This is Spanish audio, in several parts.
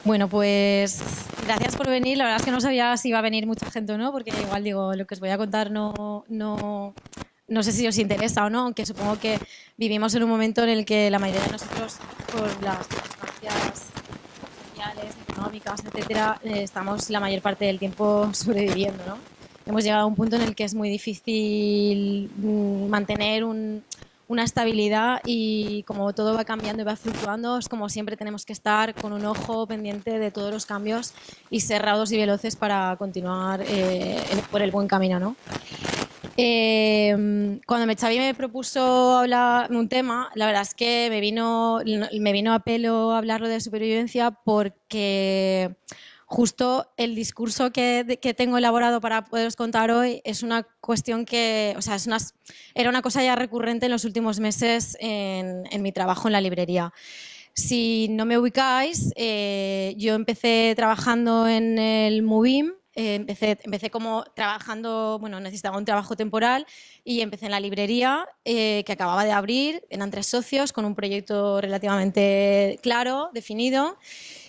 Bueno, pues gracias por venir. La verdad es que no sabía si iba a venir mucha gente o no, porque igual digo, lo que os voy a contar no sé si os interesa o no, aunque supongo que vivimos en un momento en el que la mayoría de nosotros, por las circunstancias sociales, económicas, etcétera, estamos la mayor parte del tiempo sobreviviendo, ¿no? Hemos llegado a un punto en el que es muy difícil mantener una estabilidad, y como todo va cambiando y va fluctuando, es como siempre tenemos que estar con un ojo pendiente de todos los cambios y ser raudos y veloces para continuar por el buen camino, ¿no? Cuando Xavi me propuso hablar un tema, la verdad es que me vino a pelo hablarlo de supervivencia, porque justo el discurso que tengo elaborado para poderos contar hoy es una cuestión que, o sea, era una cosa ya recurrente en los últimos meses en mi trabajo en la librería. Si no me ubicáis, yo empecé trabajando en el Mubim. Empecé como trabajando, bueno, necesitaba un trabajo temporal y empecé en la librería que acababa de abrir. Eran 3 socios con un proyecto relativamente claro, definido.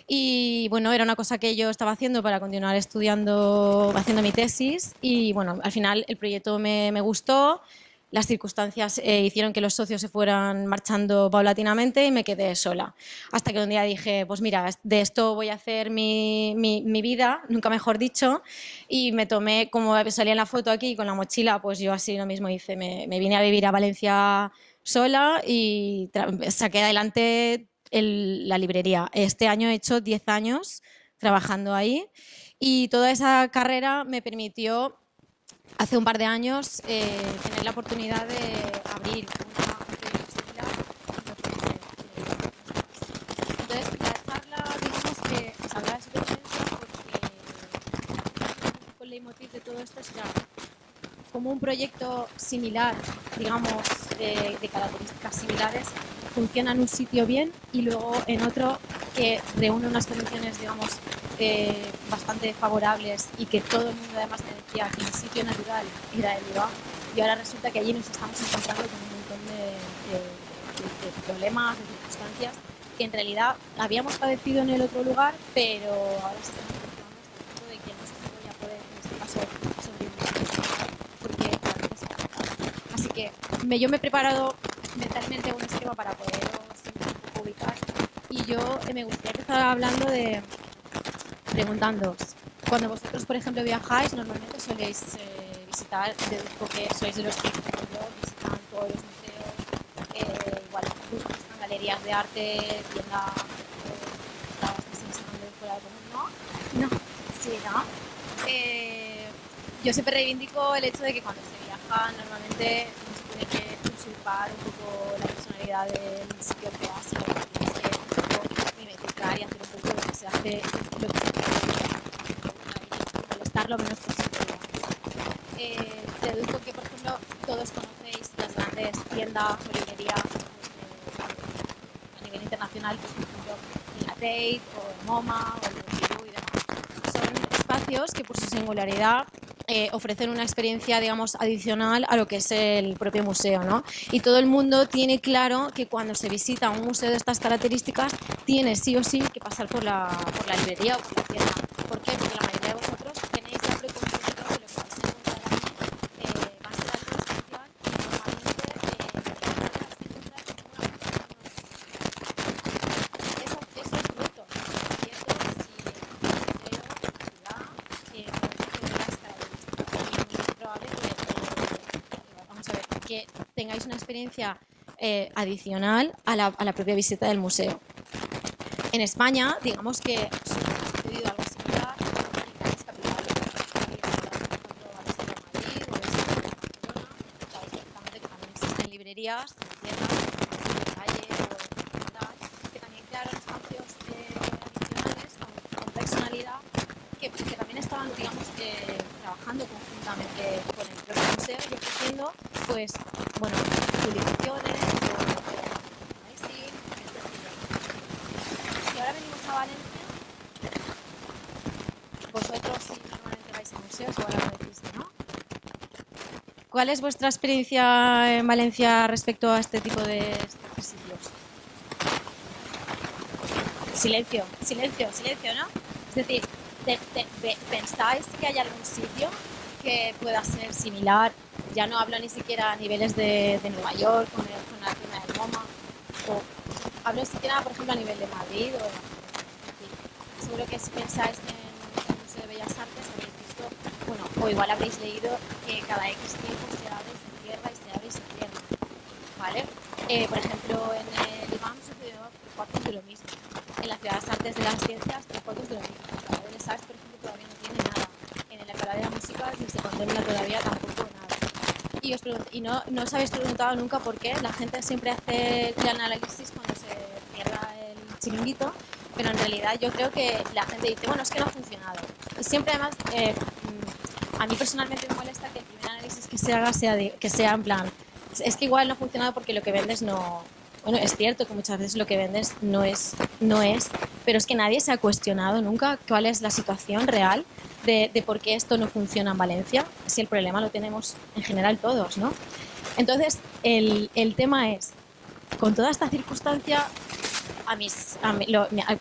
Y bueno, era una cosa que yo estaba haciendo para continuar estudiando, haciendo mi tesis. Y bueno, al final el proyecto me gustó. Las circunstancias hicieron que los socios se fueran marchando paulatinamente y me quedé sola. Hasta que un día dije, pues mira, de esto voy a hacer mi vida, nunca mejor dicho, y me tomé, como salía en la foto aquí, con la mochila, pues yo así lo mismo hice. Me vine a vivir a Valencia sola y saqué adelante la librería. Este año he hecho 10 años trabajando ahí, y toda esa carrera me permitió, hace un par de años, tener la oportunidad de abrir una proyecto similar. Entonces, la charla, digamos que se habla de supervivencia porque el leitmotiv de todo esto es ya como un proyecto similar, digamos, de características similares, funciona en un sitio bien y luego en otro que reúne unas condiciones, digamos, bastante favorables, y que todo el mundo además me decía que el sitio natural era el lugar, y ahora resulta que allí nos estamos encontrando con un montón de problemas, de circunstancias que en realidad habíamos padecido en el otro lugar, pero ahora se están encontrando hasta el punto de que no sé si voy a poder, en este caso, sobrevivir, porque así que yo me he preparado mentalmente un esquema para poderos ubicar, y yo me gustaría empezar hablando de preguntándoos, cuando vosotros, por ejemplo, viajáis, normalmente soléis visitar, deduzco que sois de los que, como yo, visitan todos los museos, igual buscan galerías de arte, tiendas que se enseñan de fuera de común, ¿no? No, sí, ¿no? Yo siempre reivindico el hecho de que cuando se viaja normalmente se tiene que usurpar un poco la personalidad del sitio que vas, y tienes que un poco mimetizar y hacer un poco lo que se hace, lo que se puede, molestar lo menos posible. Deduzco que, por ejemplo, todos conocéis las grandes tiendas o librerías a nivel internacional, por ejemplo, en la Tate o en MoMA o en el Perú y demás. Son espacios que, por su singularidad, ofrecen una experiencia, digamos, adicional a lo que es el propio museo, ¿no? Y todo el mundo tiene claro que cuando se visita un museo de estas características tiene sí o sí que pasar por la librería o por la tienda. ¿Por qué? Porque la mayoría de vosotros tenéis ya preconcebido de lo que vais a encontrar allí, va a ser algo especial, y normalmente eso es bruto. Y esto, si el museo, la ciudad, las características, y es probable vamos a ver, que tengáis una experiencia adicional a la propia visita del museo. En España, digamos que ha sucedido algo similar en grandes capitales. Madrid o Barcelona, sabéis perfectamente que también existen librerías, tiendas de calle o tal, que también crearon espacios adicionales con personalidad, que también estaban, digamos, trabajando conjuntamente con el propio museo y ofreciendo, pues, bueno, publicaciones o magazine, y ahora venimos a Valencia, museos, igual ahora decís que no. ¿Cuál es vuestra experiencia en Valencia respecto a este tipo de sitios? Silencio, silencio, silencio, ¿no? Es decir, ¿pensáis que hay algún sitio que pueda ser similar? Ya no hablo ni siquiera a niveles de Nueva York, con la zona del MoMA, o hablo siquiera, por ejemplo, a nivel de Madrid o de seguro que si pensáis en el Museo de Bellas Artes habréis visto, bueno, o igual habréis leído que cada X tiempo se abre y se cierra y se abre y se cierra, ¿vale? Por ejemplo, en el IBAM sucedió tres cuartos de lo mismo. En las Ciudades Artes de las Ciencias, tres cuartos de lo mismo. En la de Sars, por ejemplo, todavía no tiene nada. En la Alcalá de la Música ni se contempla todavía tampoco nada. Y no os habéis preguntado nunca por qué la gente siempre hace el análisis cuando se cierra el chiringuito, pero en realidad yo creo que la gente dice, bueno, es que no ha funcionado. Y siempre además, a mí personalmente me molesta que el primer análisis que se haga sea en plan, es que igual no ha funcionado porque lo que vendes no... Bueno, es cierto que muchas veces lo que vendes no es, pero es que nadie se ha cuestionado nunca cuál es la situación real de por qué esto no funciona en Valencia, si el problema lo tenemos en general todos, ¿no? Entonces, el tema es, con toda esta circunstancia,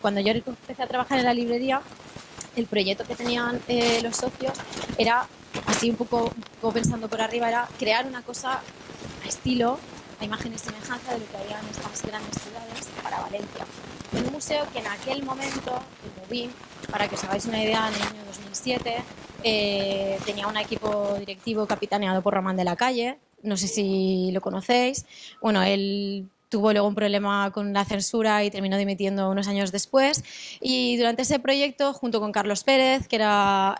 cuando yo empecé a trabajar en la librería, el proyecto que tenían los socios era, así un poco pensando por arriba, era crear una cosa a estilo, a imagen y semejanza de lo que había en estas grandes ciudades para Valencia. En un museo que en aquel momento, el MUBI, para que os hagáis una idea, en el año 2007, tenía un equipo directivo capitaneado por Román de la Calle, no sé si lo conocéis. Bueno, él tuvo luego un problema con la censura y terminó dimitiendo unos años después. Y durante ese proyecto, junto con Carlos Pérez, que era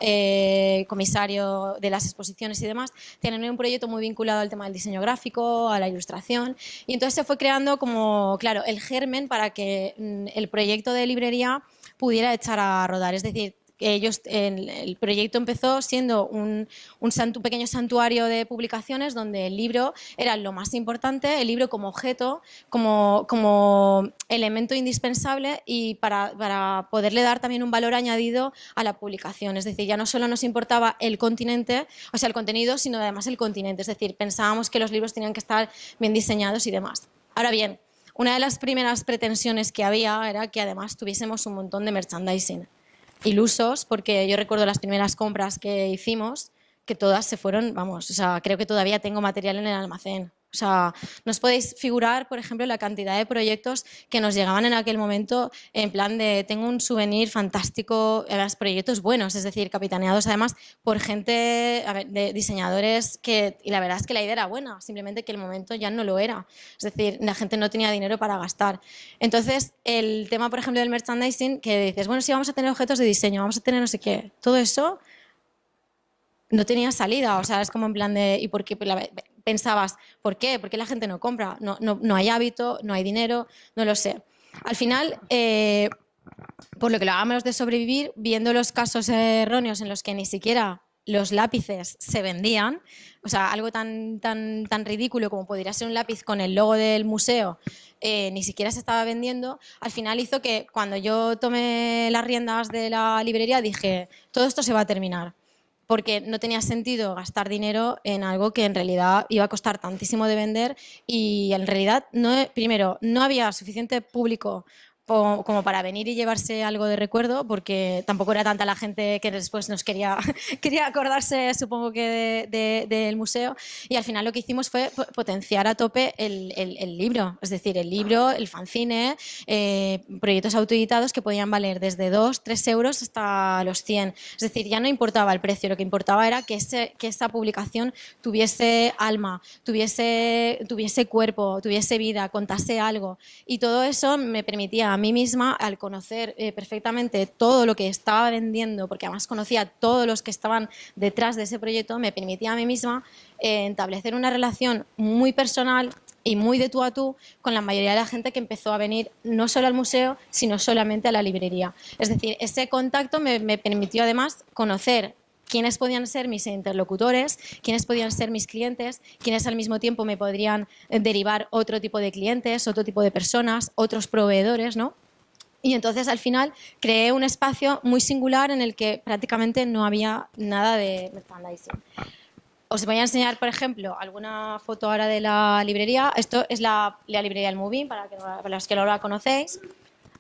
comisario de las exposiciones y demás, tenían un proyecto muy vinculado al tema del diseño gráfico, a la ilustración. Y entonces se fue creando como, claro, el germen para que el proyecto de librería pudiera echar a rodar. Es decir, el proyecto empezó siendo un pequeño santuario de publicaciones donde el libro era lo más importante, el libro como objeto, como elemento indispensable y para poderle dar también un valor añadido a la publicación. Es decir, ya no solo nos importaba el continente, o sea, el contenido, sino además el continente. Es decir, pensábamos que los libros tenían que estar bien diseñados y demás. Ahora bien, una de las primeras pretensiones que había era que además tuviésemos un montón de merchandising. Ilusos, porque yo recuerdo las primeras compras que hicimos, que todas se fueron, vamos, o sea, creo que todavía tengo material en el almacén. O sea, no os podéis figurar, por ejemplo, la cantidad de proyectos que nos llegaban en aquel momento en plan de tengo un souvenir fantástico, proyectos buenos, es decir, capitaneados además por gente, de diseñadores y la verdad es que la idea era buena, simplemente que el momento ya no lo era. Es decir, la gente no tenía dinero para gastar. Entonces, el tema, por ejemplo, del merchandising, que dices, bueno, sí, vamos a tener objetos de diseño, vamos a tener no sé qué, todo eso no tenía salida, o sea, es como en plan de, ¿y por qué? Pensabas, ¿por qué? ¿Por qué la gente no compra? No hay hábito, no hay dinero, no lo sé. Al final, por lo que lo hagamos de sobrevivir, viendo los casos erróneos en los que ni siquiera los lápices se vendían, o sea, algo tan ridículo como podría ser un lápiz con el logo del museo, ni siquiera se estaba vendiendo, al final hizo que cuando yo tomé las riendas de la librería dije, todo esto se va a terminar. Porque no tenía sentido gastar dinero en algo que en realidad iba a costar tantísimo de vender y en realidad, primero, no había suficiente público como para venir y llevarse algo de recuerdo, porque tampoco era tanta la gente que después nos quería acordarse, supongo que, del museo. Y al final lo que hicimos fue potenciar a tope el libro, es decir, el libro, el fanzine, proyectos autoeditados que podían valer desde 2, 3 euros hasta los 100. Es decir, ya no importaba el precio, lo que importaba era que esa publicación tuviese alma, tuviese cuerpo, tuviese vida, contase algo. Y todo eso me permitía a mí misma, al conocer perfectamente todo lo que estaba vendiendo, porque además conocía todos los que estaban detrás de ese proyecto, me permitía a mí misma establecer una relación muy personal y muy de tú a tú con la mayoría de la gente que empezó a venir no solo al museo, sino solamente a la librería. Es decir, ese contacto me permitió además conocer quiénes podían ser mis interlocutores, quiénes podían ser mis clientes, quiénes al mismo tiempo me podrían derivar otro tipo de clientes, otro tipo de personas, otros proveedores, ¿no? Y entonces al final creé un espacio muy singular en el que prácticamente no había nada de merchandising. Os voy a enseñar, por ejemplo, alguna foto ahora de la librería. Esto es la librería del Moving, para los que no la conocéis.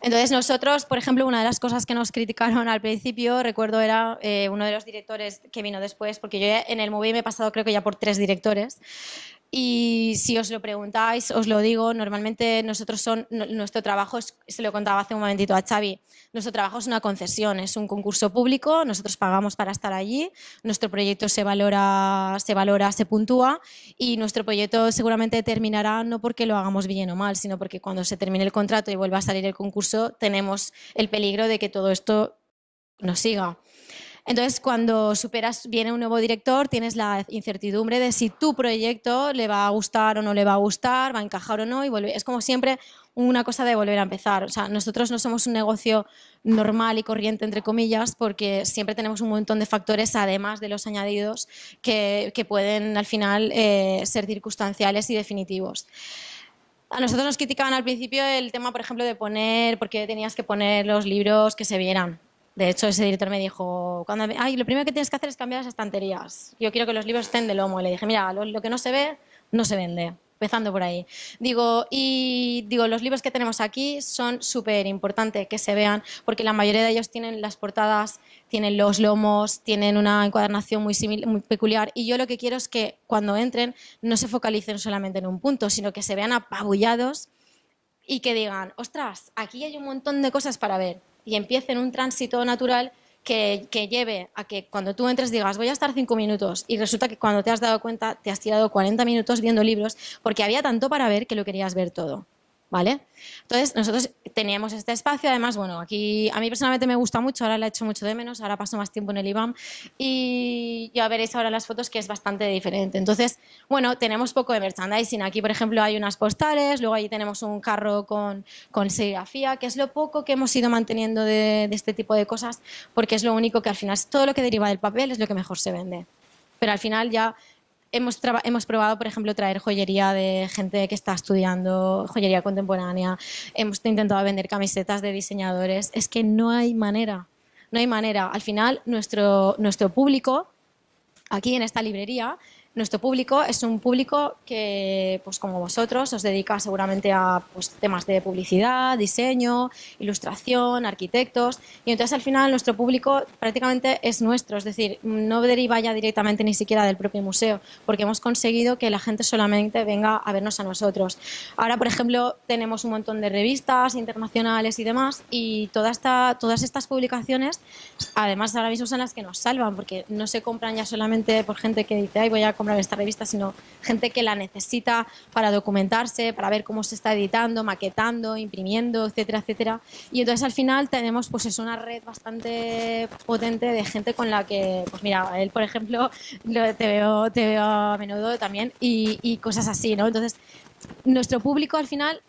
Entonces nosotros, por ejemplo, una de las cosas que nos criticaron al principio, recuerdo, era uno de los directores que vino después, porque yo en el Moving me he pasado creo que ya por 3 directores. Y si os lo preguntáis, os lo digo, normalmente nuestro trabajo, se lo contaba hace un momentito a Xavi, nuestro trabajo es una concesión, es un concurso público, nosotros pagamos para estar allí, nuestro proyecto se valora, se puntúa y nuestro proyecto seguramente terminará no porque lo hagamos bien o mal, sino porque cuando se termine el contrato y vuelva a salir el concurso tenemos el peligro de que todo esto nos siga. Entonces, cuando viene un nuevo director, tienes la incertidumbre de si tu proyecto le va a gustar o no le va a gustar, va a encajar o no, y es como siempre una cosa de volver a empezar. O sea, nosotros no somos un negocio normal y corriente, entre comillas, porque siempre tenemos un montón de factores, además de los añadidos, que pueden al final ser circunstanciales y definitivos. A nosotros nos criticaban al principio el tema, por ejemplo, de poner, porque tenías que poner los libros que se vieran. De hecho, ese director me dijo, lo primero que tienes que hacer es cambiar las estanterías. Yo quiero que los libros estén de lomo. Y le dije, mira, lo que no se ve, no se vende. Empezando por ahí. Digo, los libros que tenemos aquí son súper importantes que se vean, porque la mayoría de ellos tienen las portadas, tienen los lomos, tienen una encuadernación muy peculiar. Y yo lo que quiero es que cuando entren no se focalicen solamente en un punto, sino que se vean apabullados y que digan, ostras, aquí hay un montón de cosas para ver. Y empiecen un tránsito natural que lleve a que cuando tú entres digas, voy a estar 5 minutos, y resulta que cuando te has dado cuenta te has tirado 40 minutos viendo libros porque había tanto para ver que lo querías ver todo. ¿Vale? Entonces, nosotros teníamos este espacio, además, bueno, aquí a mí personalmente me gusta mucho, ahora la echo mucho de menos, ahora paso más tiempo en el IBAM y ya veréis ahora las fotos que es bastante diferente. Entonces, bueno, tenemos poco de merchandising. Aquí, por ejemplo, hay unas postales, luego allí tenemos un carro con serigrafía, que es lo poco que hemos ido manteniendo de este tipo de cosas, porque es lo único que al final, todo lo que deriva del papel es lo que mejor se vende. Pero al final ya hemos probado, por ejemplo, traer joyería de gente que está estudiando joyería contemporánea. Hemos intentado vender camisetas de diseñadores. Es que no hay manera. No hay manera. Al final, nuestro público, aquí en esta librería, nuestro público es un público que, pues como vosotros, os dedica seguramente a pues, temas de publicidad, diseño, ilustración, arquitectos. Y entonces al final nuestro público prácticamente es nuestro, es decir, no deriva ya directamente ni siquiera del propio museo, porque hemos conseguido que la gente solamente venga a vernos a nosotros. Ahora, por ejemplo, tenemos un montón de revistas internacionales y demás, y todas estas publicaciones, además ahora mismo son las que nos salvan, porque no se compran ya solamente por gente que dice, ay, voy a comprar esta revista, sino gente que la necesita para documentarse, para ver cómo se está editando, maquetando, imprimiendo, etcétera, etcétera. Y entonces al final tenemos pues es una red bastante potente de gente con la que, pues mira, él por ejemplo te veo a menudo también y cosas así, ¿no? Entonces nuestro público al final,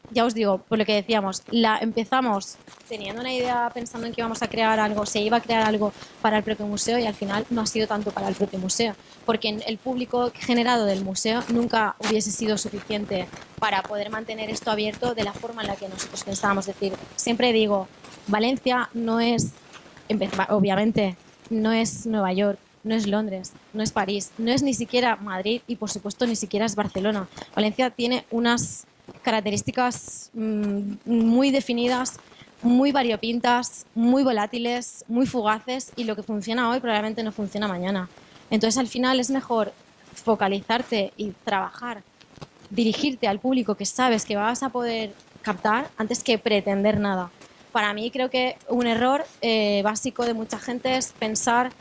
ya os digo, por lo que decíamos, empezamos teniendo una idea pensando en que íbamos a crear algo, se iba a crear algo para el propio museo y al final no ha sido tanto para el propio museo, porque el público generado del museo nunca hubiese sido suficiente para poder mantener esto abierto de la forma en la que nosotros pensábamos. Es decir, siempre digo, Valencia no es, obviamente, no es Nueva York, no es Londres, no es París, no es ni siquiera Madrid y por supuesto ni siquiera es Barcelona. Valencia tiene unas características muy definidas, muy variopintas, muy volátiles, muy fugaces y lo que funciona hoy probablemente no funciona mañana. Entonces al final es mejor focalizarte y trabajar, dirigirte al público que sabes que vas a poder captar antes que pretender nada. Para mí creo que un error básico de mucha gente es pensar,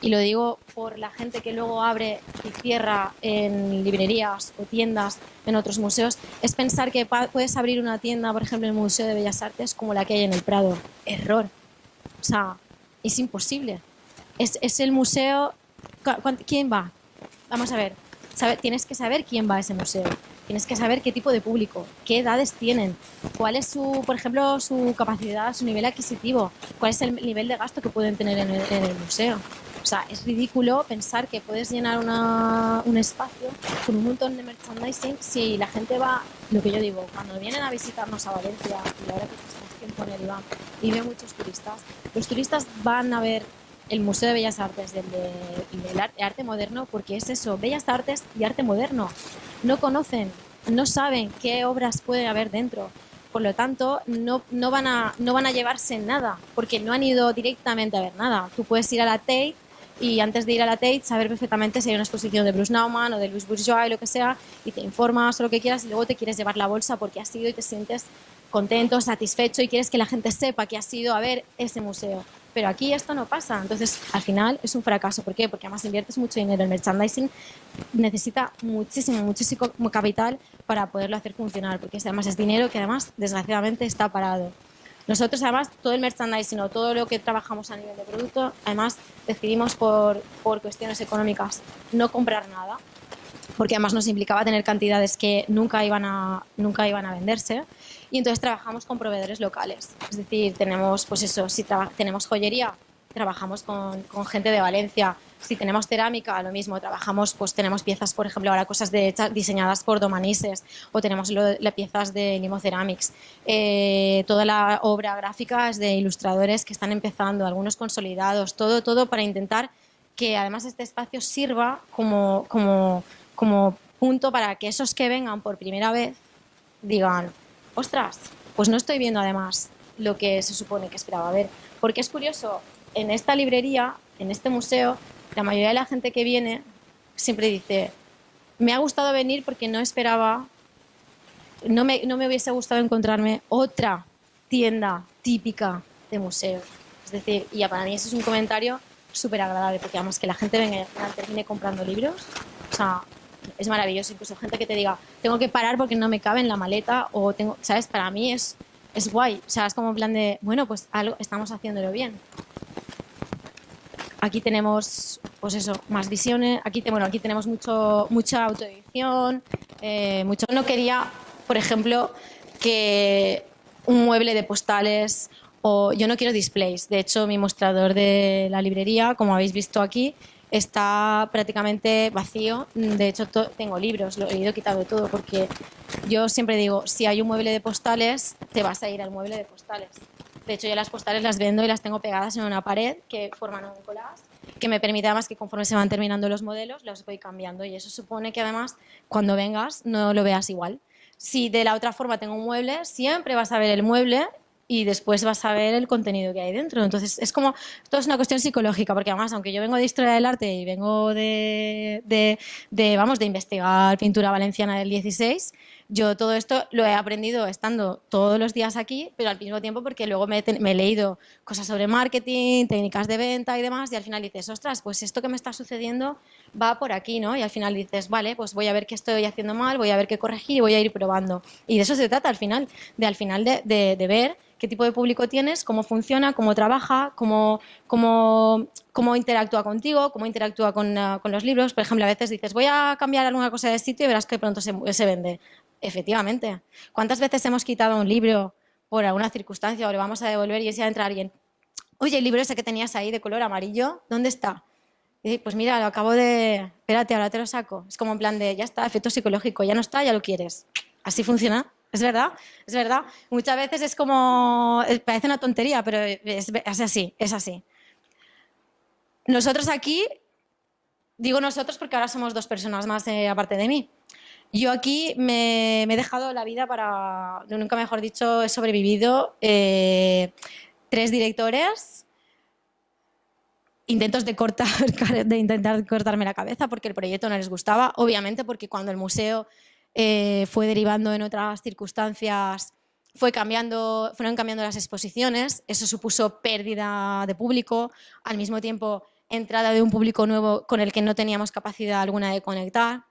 y lo digo por la gente que luego abre y cierra en librerías o tiendas en otros museos, es pensar que puedes abrir una tienda, por ejemplo, en el Museo de Bellas Artes como la que hay en el Prado. Error. O sea, es imposible. Es el museo... ¿Quién va? Vamos a ver. Tienes que saber quién va a ese museo. Tienes que saber qué tipo de público, qué edades tienen, cuál es por ejemplo, su capacidad, su nivel adquisitivo, cuál es el nivel de gasto que pueden tener en el museo. O sea, es ridículo pensar que puedes llenar un espacio con un montón de merchandising si la gente va, lo que yo digo, cuando vienen a visitarnos a Valencia, y ahora que estamos tiempo en el IBAM y veo muchos turistas. Los turistas van a ver el Museo de Bellas Artes del arte moderno porque es eso, Bellas Artes y arte moderno. No conocen, no saben qué obras puede haber dentro. Por lo tanto, no van a llevarse nada porque no han ido directamente a ver nada. Tú puedes ir a la Tate y antes de ir a la Tate saber perfectamente si hay una exposición de Bruce Nauman o de Louis Bourgeois, lo que sea, y te informas o lo que quieras y luego te quieres llevar la bolsa porque has ido y te sientes contento, satisfecho y quieres que la gente sepa que has ido a ver ese museo. Pero aquí esto no pasa, entonces al final es un fracaso. ¿Por qué? Porque además inviertes mucho dinero. El merchandising necesita muchísimo capital para poderlo hacer funcionar, porque además es dinero que además desgraciadamente está parado. Nosotros además todo el merchandising o todo lo que trabajamos a nivel de producto, además decidimos por cuestiones económicas no comprar nada, porque además nos implicaba tener cantidades que nunca iban a venderse, y entonces trabajamos con proveedores locales. Es decir, tenemos, pues eso, si tenemos joyería, trabajamos con gente de Valencia. Si tenemos cerámica, lo mismo, trabajamos, pues tenemos piezas, por ejemplo, ahora cosas diseñadas por Domanises, o tenemos las piezas de Limo Ceramics. Toda la obra gráfica es de ilustradores que están empezando, algunos consolidados, todo para intentar que además este espacio sirva como punto para que esos que vengan por primera vez digan, ostras, pues no estoy viendo además lo que se supone que esperaba ver. Porque es curioso, en esta librería, en este museo, la mayoría de la gente que viene siempre dice, me ha gustado venir porque no esperaba, no me hubiese gustado encontrarme otra tienda típica de museo. Es decir, y para mí eso es un comentario súper agradable, porque además que la gente venga y al final termine comprando libros, o sea, es maravilloso. Incluso gente que te diga, tengo que parar porque no me cabe en la maleta, o tengo, ¿sabes? Para mí es guay. O sea, es como en plan de, bueno, pues algo, estamos haciéndolo bien. Aquí tenemos, pues eso, más visiones. Aquí tenemos mucha autoedición. No quería, por ejemplo, que un mueble de postales, o yo no quiero displays. De hecho, mi mostrador de la librería, como habéis visto aquí, está prácticamente vacío. De hecho, tengo libros, lo he ido quitando todo, porque yo siempre digo, si hay un mueble de postales, te vas a ir al mueble de postales. De hecho, yo las postales las vendo y las tengo pegadas en una pared que forman un collage, que me permite además que conforme se van terminando los modelos, los voy cambiando, y eso supone que además cuando vengas no lo veas igual. Si de la otra forma tengo un mueble, siempre vas a ver el mueble y después vas a ver el contenido que hay dentro. Entonces, es como, todo es una cuestión psicológica, porque además, aunque yo vengo de Historia del Arte y vengo de investigar pintura valenciana del 16, yo todo esto lo he aprendido estando todos los días aquí, pero al mismo tiempo porque luego me he leído cosas sobre marketing, técnicas de venta y demás, y al final dices, ostras, pues esto que me está sucediendo va por aquí, ¿no? Y al final dices, vale, pues voy a ver qué estoy haciendo mal, voy a ver qué corregir y voy a ir probando. Y de eso se trata al final, de ver qué tipo de público tienes, cómo funciona, cómo trabaja, cómo interactúa contigo, cómo interactúa con los libros. Por ejemplo, a veces dices, voy a cambiar alguna cosa de sitio y verás que pronto se vende. Efectivamente. ¿Cuántas veces hemos quitado un libro por alguna circunstancia o lo vamos a devolver y si entra alguien, oye, el libro ese que tenías ahí de color amarillo, ¿dónde está? Y pues mira, lo acabo de... Espérate, ahora te lo saco. Es como en plan de, ya está, efecto psicológico, ya no está, ya lo quieres. Así funciona. Es verdad, es verdad. Muchas veces es como, parece una tontería, pero es así, es así. Nosotros aquí, digo nosotros porque ahora somos dos personas más aparte de mí. Yo aquí me he dejado la vida para, nunca mejor dicho, he sobrevivido 3 directores, intentos de intentar cortarme la cabeza porque el proyecto no les gustaba, obviamente porque cuando el museo fue derivando en otras circunstancias, fueron cambiando las exposiciones, eso supuso pérdida de público, al mismo tiempo entrada de un público nuevo con el que no teníamos capacidad alguna de conectar.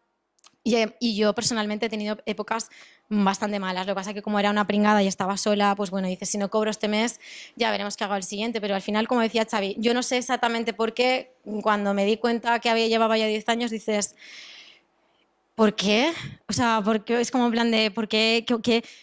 Y yo personalmente he tenido épocas bastante malas. Lo que pasa es que como era una pringada y estaba sola, pues bueno, dices, si no cobro este mes, ya veremos qué hago el siguiente. Pero al final, como decía Xavi, yo no sé exactamente por qué, cuando me di cuenta que llevaba ya 10 años, dices, ¿por qué? O sea, porque es como en plan de, ¿por qué?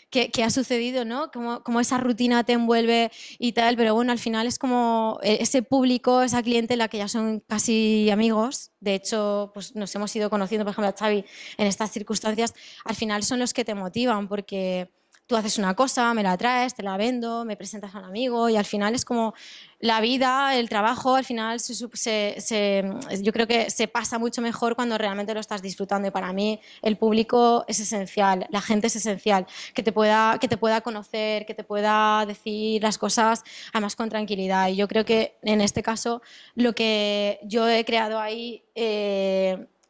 ¿Qué ha sucedido, no? Como esa rutina te envuelve y tal, pero bueno, al final es como ese público, esa clientela que ya son casi amigos, de hecho, pues nos hemos ido conociendo, por ejemplo, a Xavi en estas circunstancias, al final son los que te motivan, porque tú haces una cosa, me la traes, te la vendo, me presentas a un amigo y al final es como la vida, el trabajo, al final yo creo que se pasa mucho mejor cuando realmente lo estás disfrutando y para mí el público es esencial, la gente es esencial, que te pueda conocer, que te pueda decir las cosas además con tranquilidad y yo creo que en este caso lo que yo he creado ahí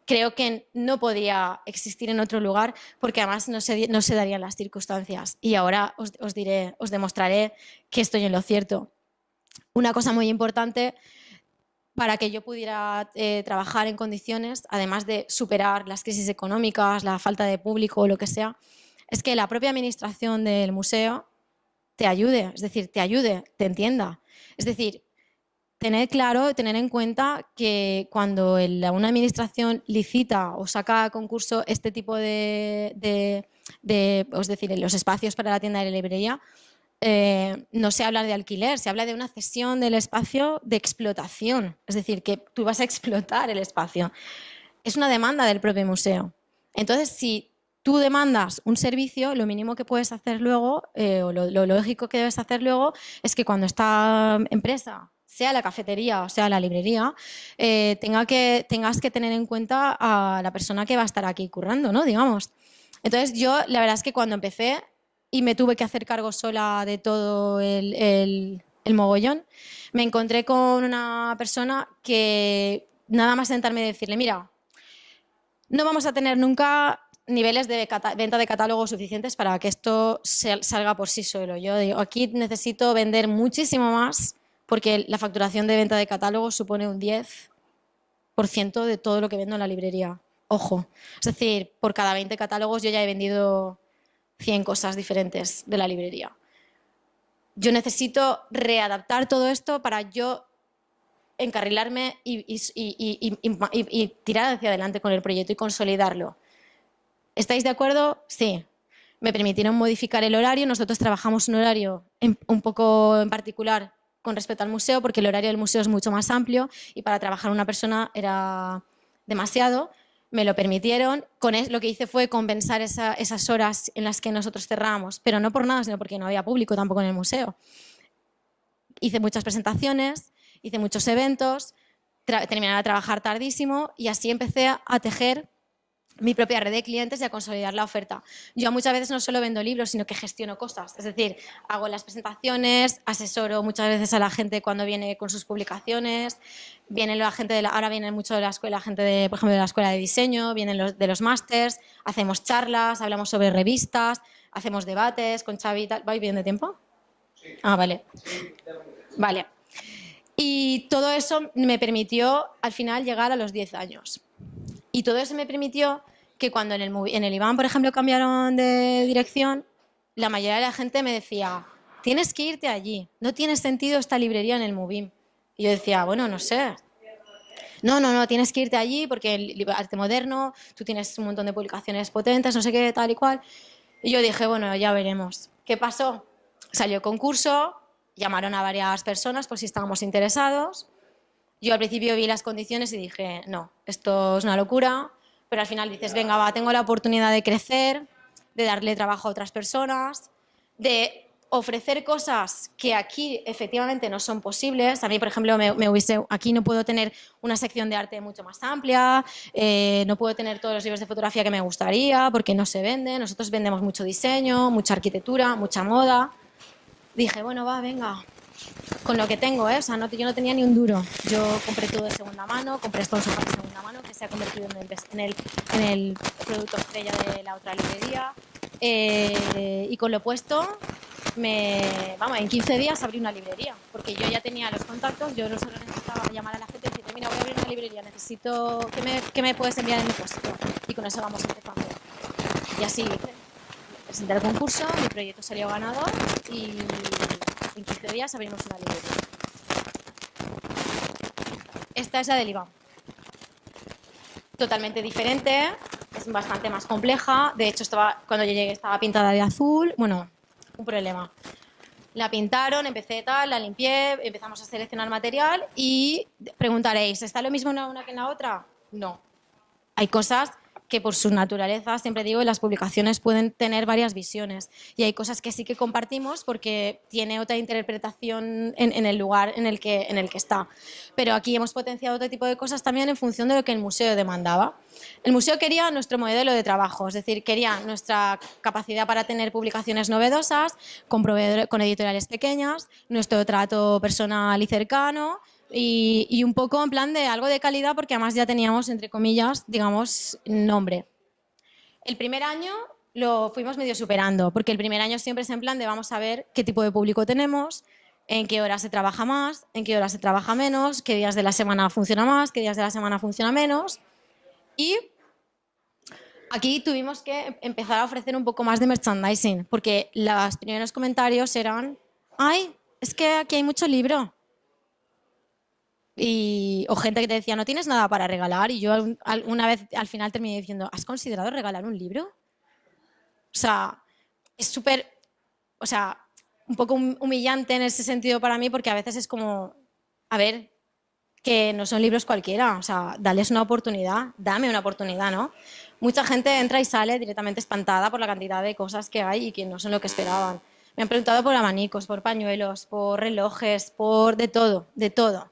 creo que no podría existir en otro lugar porque además no se darían las circunstancias. Y ahora os demostraré que estoy en lo cierto. Una cosa muy importante para que yo pudiera trabajar en condiciones, además de superar las crisis económicas, la falta de público o lo que sea, es que la propia administración del museo te ayude, es decir, te entienda. Es decir, tener claro, tener en cuenta que cuando una administración licita o saca a concurso este tipo es decir, en los espacios para la tienda de la librería, no se habla de alquiler, se habla de una cesión del espacio de explotación. Es decir, que tú vas a explotar el espacio. Es una demanda del propio museo. Entonces, si tú demandas un servicio, lo mínimo que puedes hacer luego, o lo lógico que debes hacer luego, es que cuando esta empresa, sea la cafetería o sea la librería, tengas que tener en cuenta a la persona que va a estar aquí currando, ¿no? Digamos. Entonces, yo la verdad es que cuando empecé y me tuve que hacer cargo sola de todo el mogollón, me encontré con una persona que nada más sentarme y decirle, mira, no vamos a tener nunca niveles de venta de catálogo suficientes para que esto salga por sí solo. Yo digo, aquí necesito vender muchísimo más porque la facturación de venta de catálogo supone un 10% de todo lo que vendo en la librería. Ojo. Es decir, por cada 20 catálogos yo ya he vendido 100 cosas diferentes de la librería. Yo necesito readaptar todo esto para yo encarrilarme y tirar hacia adelante con el proyecto y consolidarlo. ¿Estáis de acuerdo? Sí. Me permitieron modificar el horario. Nosotros trabajamos un horario un poco en particular con respecto al museo, porque el horario del museo es mucho más amplio y para trabajar una persona era demasiado. Me lo permitieron. Lo que hice fue compensar esas horas en las que nosotros cerrábamos, pero no por nada, sino porque no había público tampoco en el museo. Hice muchas presentaciones, hice muchos eventos, terminé de trabajar tardísimo y así empecé a tejer mi propia red de clientes y a consolidar la oferta. Yo muchas veces no solo vendo libros, sino que gestiono cosas. Es decir, hago las presentaciones, asesoro muchas veces a la gente cuando viene con sus publicaciones, viene la gente ahora viene mucho de la escuela, gente por ejemplo, de la escuela de diseño, vienen de los másters, hacemos charlas, hablamos sobre revistas, hacemos debates con Xavi y tal. ¿Vais bien de tiempo? Sí. Ah, vale. Vale. Y todo eso me permitió al final llegar a los 10 años. Y todo eso me permitió que cuando en el Iván, por ejemplo, cambiaron de dirección, la mayoría de la gente me decía, tienes que irte allí, no tiene sentido esta librería en el Movim. Y yo decía, bueno, no sé. No, tienes que irte allí porque el arte moderno, tú tienes un montón de publicaciones potentes, no sé qué, tal y cual. Y yo dije, bueno, ya veremos. ¿Qué pasó? Salió concurso, llamaron a varias personas por si estábamos interesados. Yo al principio vi las condiciones y dije, no, esto es una locura, pero al final dices, venga, va, tengo la oportunidad de crecer, de darle trabajo a otras personas, de ofrecer cosas que aquí efectivamente no son posibles. A mí, por ejemplo, aquí no puedo tener una sección de arte mucho más amplia, no puedo tener todos los libros de fotografía que me gustaría porque no se venden. Nosotros vendemos mucho diseño, mucha arquitectura, mucha moda. Dije, bueno, va, venga, con lo que tengo, ¿eh? O sea, yo no tenía ni un duro. Yo compré todo de segunda mano, compré estos sofás de segunda mano, que se ha convertido en el producto estrella de la otra librería. Y con lo puesto, en 15 días abrí una librería, porque yo ya tenía los contactos, yo no solo necesitaba llamar a la gente y decirle, mira, voy a abrir una librería, necesito que me puedes enviar el depósito. Y con eso vamos empezando. Y así presenté el concurso, mi proyecto salió ganador y en 15 días abrimos una librería. Esta es la del Iván. Totalmente diferente, es bastante más compleja. De hecho, cuando yo llegué estaba pintada de azul. Bueno, un problema. La pintaron, empecé tal, la limpié, empezamos a seleccionar material y preguntaréis, ¿está lo mismo en una que en la otra? No. Hay cosas que por su naturaleza, siempre digo, las publicaciones pueden tener varias visiones y hay cosas que sí que compartimos porque tiene otra interpretación en el lugar en el que está. Pero aquí hemos potenciado otro tipo de cosas también en función de lo que el museo demandaba. El museo quería nuestro modelo de trabajo, es decir, quería nuestra capacidad para tener publicaciones novedosas, con editoriales pequeñas, nuestro trato personal y cercano, y un poco en plan de algo de calidad porque además ya teníamos, entre comillas, digamos, nombre. El primer año lo fuimos medio superando, porque el primer año siempre es en plan de vamos a ver qué tipo de público tenemos, en qué horas se trabaja más, en qué horas se trabaja menos, qué días de la semana funciona más, qué días de la semana funciona menos. Y aquí tuvimos que empezar a ofrecer un poco más de merchandising, porque los primeros comentarios eran, ay, es que aquí hay mucho libro. O gente que te decía, no tienes nada para regalar. Y yo una vez al final terminé diciendo, ¿has considerado regalar un libro? O sea, es súper, o sea, un poco humillante en ese sentido para mí porque a veces es como, a ver, que no son libros cualquiera, o sea, dales una oportunidad, dame una oportunidad, ¿no? Mucha gente entra y sale directamente espantada por la cantidad de cosas que hay y que no son lo que esperaban. Me han preguntado por abanicos, por pañuelos, por relojes, por de todo, de todo.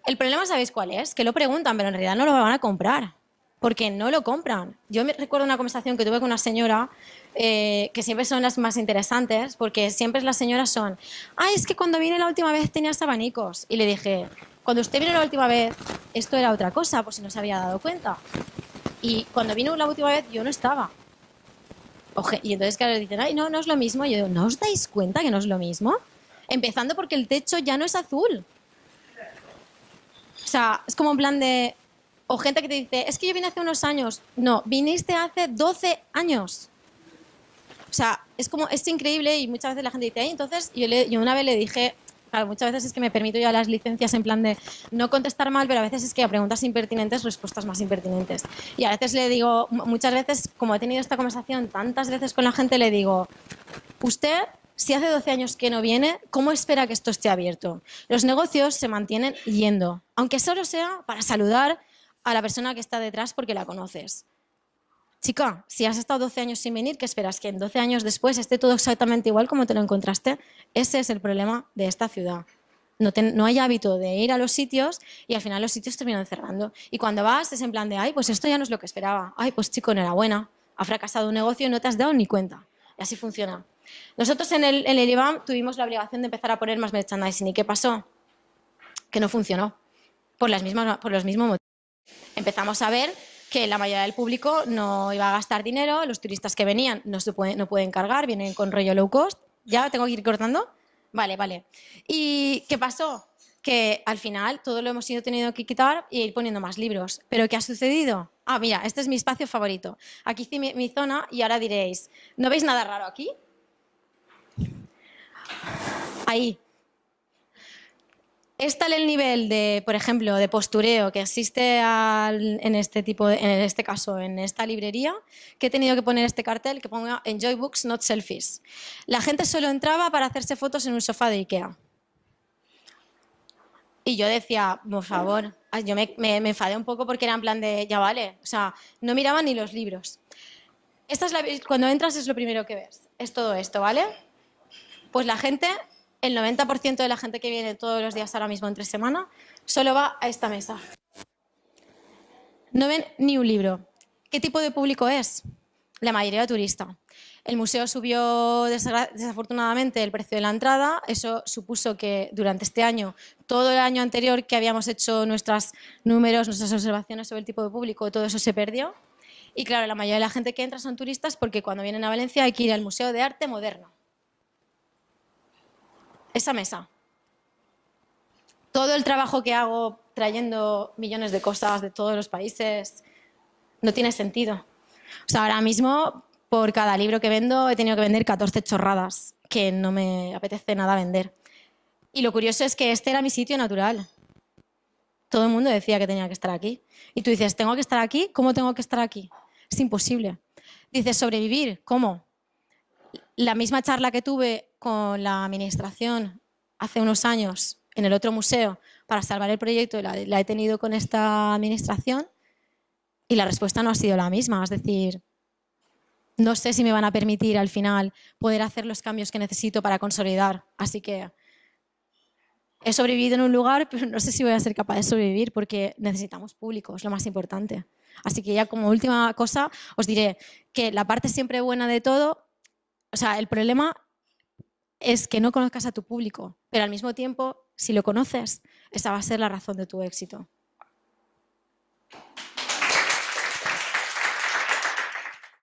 El problema, ¿sabéis cuál es? Que lo preguntan, pero en realidad no lo van a comprar. Porque no lo compran. Yo me recuerdo una conversación que tuve con una señora, que siempre son las más interesantes, porque siempre las señoras son, ay, es que cuando vine la última vez tenías abanicos. Y le dije, cuando usted vino la última vez, esto era otra cosa, por si no se había dado cuenta. Y cuando vino la última vez, yo no estaba. Y entonces, claro, dicen, ay, no, no es lo mismo. Y yo digo, ¿no os dais cuenta que no es lo mismo? Empezando porque el techo ya no es azul. O sea, es como en plan de... O gente que te dice, es que yo vine hace unos años. No, viniste hace 12 años. O sea, es como, es increíble y muchas veces la gente dice, ay, entonces yo una vez le dije, claro, muchas veces es que me permito ya las licencias en plan de no contestar mal, pero a veces es que a preguntas impertinentes, respuestas más impertinentes. Y a veces le digo, muchas veces, como he tenido esta conversación tantas veces con la gente, le digo, usted, si hace 12 años que no viene, ¿cómo espera que esto esté abierto? Los negocios se mantienen yendo, aunque solo sea para saludar a la persona que está detrás porque la conoces. Chica, si has estado 12 años sin venir, ¿qué esperas? ¿Que en 12 años después esté todo exactamente igual como te lo encontraste? Ese es el problema de esta ciudad. No hay hábito de ir a los sitios y al final los sitios terminan cerrando. Y cuando vas es en plan de, ay, pues esto ya no es lo que esperaba. Ay, pues chico, enhorabuena. Ha fracasado un negocio y no te has dado ni cuenta. Y así funciona. Nosotros en el IBAM tuvimos la obligación de empezar a poner más merchandising. ¿Y qué pasó? Que no funcionó. Por los mismos motivos. Empezamos a ver que la mayoría del público no iba a gastar dinero, los turistas que venían no pueden cargar, vienen con rollo low cost. ¿Ya tengo que ir cortando? Vale, vale. ¿Y qué pasó? Que al final todo lo hemos ido teniendo que quitar y ir poniendo más libros. ¿Pero qué ha sucedido? Ah, mira, este es mi espacio favorito. Aquí hice mi zona y ahora diréis, ¿no veis nada raro aquí? Ahí. Es tal el nivel de, por ejemplo, de postureo que existe en este caso, en esta librería, que he tenido que poner este cartel que ponga Enjoy Books, not selfies. La gente solo entraba para hacerse fotos en un sofá de Ikea. Y yo decía, por favor, yo me enfadé un poco porque era en plan de, ya vale, o sea, no miraban ni los libros. Cuando entras es lo primero que ves, es todo esto, ¿vale? Pues la gente, el 90% de la gente que viene todos los días ahora mismo entre semana, solo va a esta mesa. No ven ni un libro. ¿Qué tipo de público es? La mayoría turista. El museo subió desafortunadamente el precio de la entrada. Eso supuso que durante este año, todo el año anterior que habíamos hecho nuestros números, nuestras observaciones sobre el tipo de público, todo eso se perdió. Y claro, la mayoría de la gente que entra son turistas porque cuando vienen a Valencia hay que ir al Museo de Arte Moderno. Esa mesa. Todo el trabajo que hago trayendo millones de cosas de todos los países no tiene sentido. O sea, ahora mismo, por cada libro que vendo, he tenido que vender 14 chorradas que no me apetece nada vender. Y lo curioso es que este era mi sitio natural. Todo el mundo decía que tenía que estar aquí. Y tú dices, ¿tengo que estar aquí? ¿Cómo tengo que estar aquí? Es imposible. Dices, ¿sobrevivir? ¿Cómo? La misma charla que tuve con la administración hace unos años en el otro museo para salvar el proyecto, la he tenido con esta administración Y la respuesta no ha sido la misma, es decir, no sé si me van a permitir al final poder hacer los cambios que necesito para consolidar. Así que he sobrevivido en un lugar, pero no sé si voy a ser capaz de sobrevivir porque necesitamos público, es lo más importante. Así que ya como última cosa os diré que la parte siempre buena de todo, o sea, el problema es que no conozcas a tu público, pero al mismo tiempo, si lo conoces, esa va a ser la razón de tu éxito.